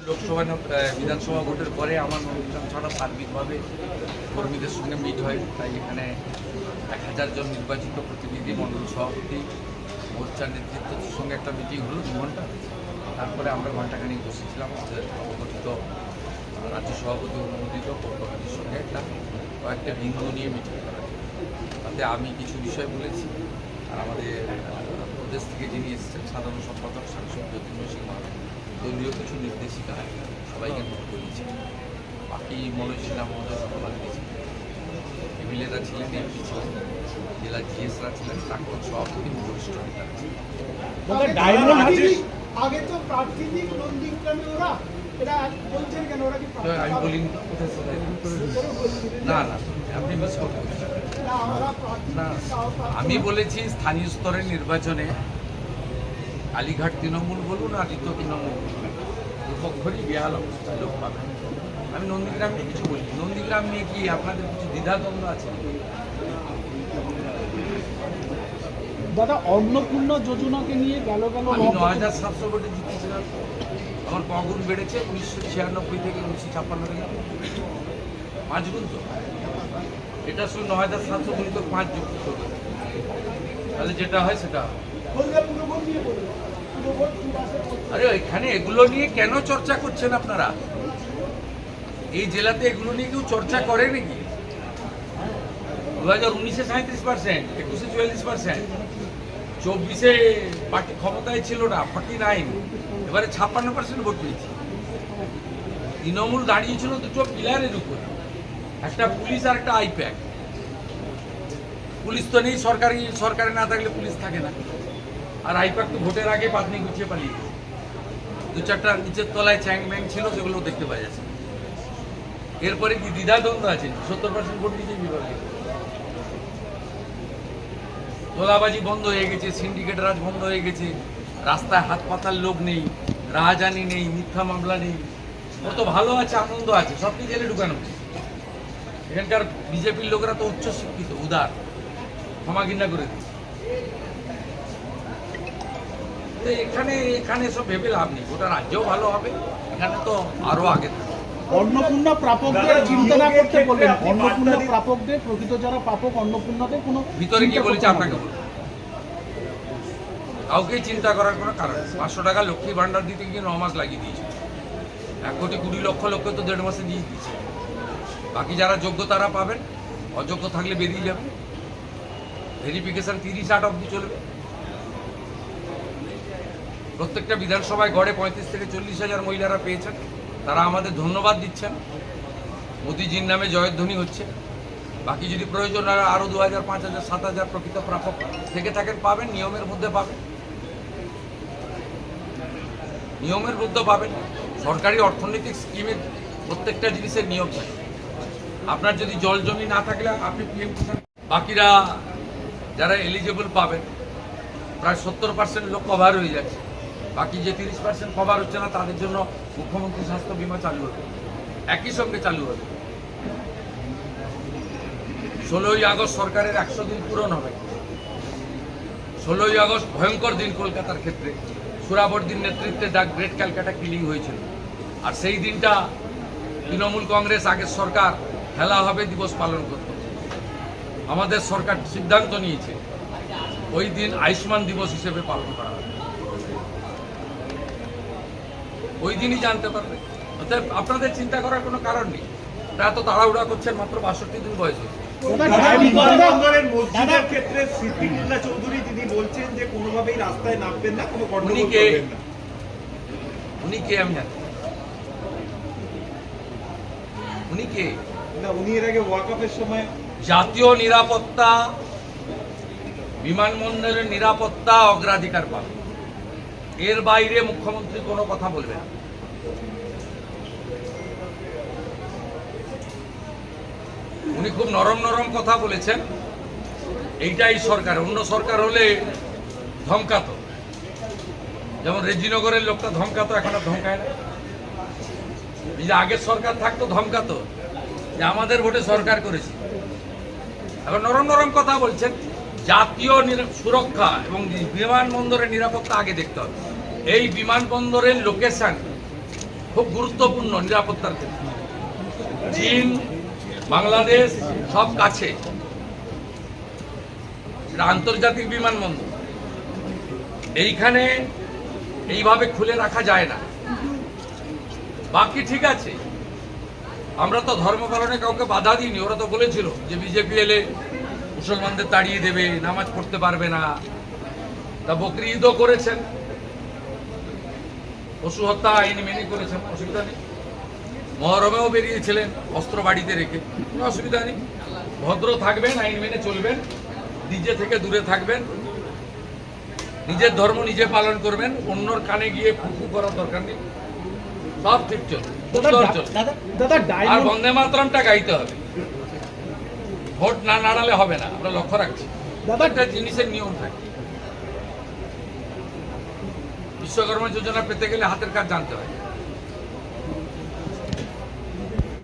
লোকসভা বিধানসভা ভোটের পরে আমার অনুষ্ঠান ছাড়া সার্বিকভাবে কর্মীদের সঙ্গে মিট হয়। তাই এখানে 1000 জন নির্বাচিত প্রতিনিধি মণ্ডল সভাপতি মোর্চার নেতৃত্বের সঙ্গে একটা মিটিং হলো 2 ঘন্টা। তারপরে আমরা ঘণ্টাখানিক বসেছিলাম আমাদের অবগঠিত রাজ্য সভাপতি অনুমোদিত পৌরবাদীর সঙ্গে কয়েকটা বিন্দু নিয়ে মিটিং করা। তাতে আমি কিছু বিষয় বলেছি, আর আমাদের প্রদেশ থেকে যিনি এসেছেন সাধারণ সম্পাদক সাংসদ জ্যোতির্ময় সিং দলীয় কিছু নির্দেশিকা সবাইকে নোট করিয়েছে। বাকি মনোজ সিনহা মহোদয় সভা দিয়েছেন, এমএলএরা ছিলেন, এমপি ছিলেন, জেলা জিএসরা ছিলেন, প্রাক্তন সভাপতি বরিষ্ঠ নেতারা ছিলেন। আমি বলিনি না না, আপনি মিস করতে না। আমি বলেছি স্থানীয় স্তরের নির্বাচনে কালীঘাট তৃণমূল বলুন আর দ্বিতীয় তৃণমূল বলুন, দুপক্ষরই বেহাল অবস্থায় লোক পাবেন। আমি নন্দীগ্রাম নিয়ে কিছু বলি, নন্দীগ্রাম নিয়ে কি আপনাদের কিছু দ্বিধাদ্বন্দ্ব আছে? দাদা, অন্নপূর্ণা যোজনাকে নিয়ে গেল আমি 9700 ভোটে জিতেছিলাম। আমার কগুণ বেড়েছে 1996 থেকে 1956 থেকে 5 গুণ। তো এটা শুধু 9700 গুণিত 5 যোগ করবে, তাহলে যেটা হয় সেটা। আরে এখানে এগুলো নিয়ে কেন চর্চা করছেন আপনারা? এই জেলাতে এগুলো নিয়ে কেউ চর্চা করে নাকি? 2019-এ 37%, 21-এ 44%, 24-এ পার্টি ক্ষমতায় ছিল না 49, এবারে 56% ভোট পেয়েছি। তৃণমূল দাঁড়িয়েছিল দুটো পিলারের উপর, একটা পুলিশ আর একটা আইপ্যাক। পুলিশ তো নেই, সরকারে না থাকলে পুলিশ থাকে না। আর আইপ্যাক তো ভোটের আগে পাতনি গুছিয়ে পালিয়ে, 2-4টা নিচের তলায় চ্যাং ব্যাং ছিল, সেগুলো দেখতে পাওয়া যাচ্ছে। এরপরে কি দ্বিধাদ্বন্দ্ব আছে? 70% ভোট নিচে বিভাগে। তোলাবাজি বন্ধ হয়ে গেছে, সিন্ডিকেট রাজ বন্ধ হয়ে গেছে, রাস্তায় হাত পাতার লোক নেই, রাহাজানি নেই, মিথ্যা মামলা নেই। কত ভালো আছে, আনন্দ আছে, সবকে জেলে ঢুকানো। এখানকার বিজেপির লোকেরা তো উচ্চ শিক্ষিত, উদার, ক্ষমা ঘৃণা করে দিচ্ছে। এখানে সব ভেবে লাভ নেই। গোটা রাজ্যও ভালো হবে, এখানে তো আরো আগে। অন্নপূর্ণা প্রাপকদের চিন্তা না করতে বললেন। অন্নপূর্ণা প্রাপকদের, প্রকৃত যারা প্রাপক অন্নপূর্ণাদের কোনো ভিতরে গিয়ে বলেছে আপনাকে বলুন, কাউকেই চিন্তা করার কোনো কারণ। 500 টাকা লক্ষ্মী ভান্ডার দিতে গিয়ে 9 মাস লাগিয়ে দিয়েছে। 1,20,00,000 তো 1.5 মাসে দিয়ে দিচ্ছে। বাকি যারা যোগ্য তারা পাবেন, অযোগ্য থাকলে বেরিয়ে যাবে। ভেরিফিকেশন 30-8 অবধি চলবে। প্রত্যেকটা বিধানসভায় গড়ে 35 থেকে 40,000 মহিলারা পেয়েছেন, তারা আমাদের ধন্যবাদ দিচ্ছেন। মোদিজির নামে জয়ধ্বনি হচ্ছে। বাকি যদি প্রয়োজন হয় আরও 2,000, 5,000, 7,000 প্রকৃত প্রাপক থেকে থাকেন, পাবেন। নিয়মের মধ্যে পাবেন, নিয়মের মধ্যে পাবেন। সরকারি অর্থনৈতিক স্কিমের প্রত্যেকটা জিনিসের নিয়ম থাকে। আপনার যদি জল জমি না থাকলে আপনি পিএম কিষাণ, বাকিরা যারা এলিজেবল পাবেন, প্রায় 70% লোক কভার হয়ে যাচ্ছে। বাকি যে 30% কভার হচ্ছে না, তাদের জন্য মুখ্যমন্ত্রী স্বাস্থ্য বীমা চালু হবে, একই সঙ্গে চালু হবে। 16ই আগস্ট সরকারের 100 দিন পূরণ হবে। 16ই আগস্ট ভয়ঙ্কর দিন কলকাতার ক্ষেত্রে। সুরাবর্দির নেতৃত্বে দ্য গ্রেট ক্যালকাটা কিলিং হয়েছিল। আর সেই দিনটা তৃণমূল কংগ্রেস আগের সরকার হেলা হবে দিবস পালন করত। আমাদের সরকার সিদ্ধান্ত নিয়েছে ওই দিন আয়ুষ্মান দিবস হিসেবে পালন করা হবে। ওই দিনই জানতে পারবে। অর্থাৎ আপনাদের চিন্তা করার কোনো কারণ নেই। এত তাড়াহুড়া করছেন, মাত্র 62 দিন বয়স হয়েছে। মসজিদের ক্ষেত্রে সিদ্দিকুল্লাহ চৌধুরী তিনি বলছেন যে কোনোভাবেই রাস্তায় নামবেন না, কোনো গন্ডগোল করবেন না। উনি কে আমি জানি? উনি কে? না, উনি এর আগে ওয়াকফের সময় জাতীয় নিরাপত্তা, বিমানবন্দরের নিরাপত্তা অগ্রাধিকার পাবে। এর বাইরে মুখ্যমন্ত্রী কোনো কথা বলবে না। উনি খুব নরম নরম কথা বলেছেন। এইটাই সরকার। অন্য সরকার হলে ধমকাতো, যেমন রেজিনগরের লোকটা ধমকাতো, এখন আর ধমকায় না। এই যে আগের সরকার থাকতো ধমকাতো যে আমাদের ভোটে সরকার করেছি। এখন নরম নরম কথা বলছেন। জাতীয় সুরক্ষা এবং বিমানবন্দরের নিরাপত্তা আগে দেখতে হবে। এই বিমানবন্দরের লোকেশন খুব গুরুত্বপূর্ণ নিরাপত্তার ক্ষেত্রে। চীন, বাংলাদেশ সব কাছে, এটা আন্তর্জাতিক বিমানবন্দর, এইখানে এইভাবে খুলে রাখা যায় না। বাকি ঠিক আছে, আমরা তো ধর্ম পালনে কাউকে বাধা দিইনি। ওরা তো বলেছিল যে বিজেপি এলে মুসলমানদের তাড়িয়ে দেবে, নামাজ পড়তে পারবে না। তা বকরি ঈদও করেছেন, পশু হত্যা আইন মেনে করেছেন, অসুবিধা নেই। মহরমেও বেরিয়েছিলেন অস্ত্র বাড়িতে রেখে, কোনো অসুবিধা নেই। ভদ্র থাকবেন, আইন মেনে চলবেন, ডিজে থেকে দূরে থাকবেন, নিজের ধর্ম নিজে পালন করবেন, অন্যর কানে গিয়ে ফুফু করার দরকার নেই। সব ঠিক চলবে, সুন্দর চলবে। দাদা আর ডায়মন্ড বন্দে মাতরমটা গাইতে হবে, ভোট না নাড়ালে হবে না। আমরা লক্ষ্য রাখছি, দাদা একটা জিনিসের নিয়ম থাকে। বিশ্বকর্মা যোজনা পেতে গেলে হাতের কাজ জানতে হয়।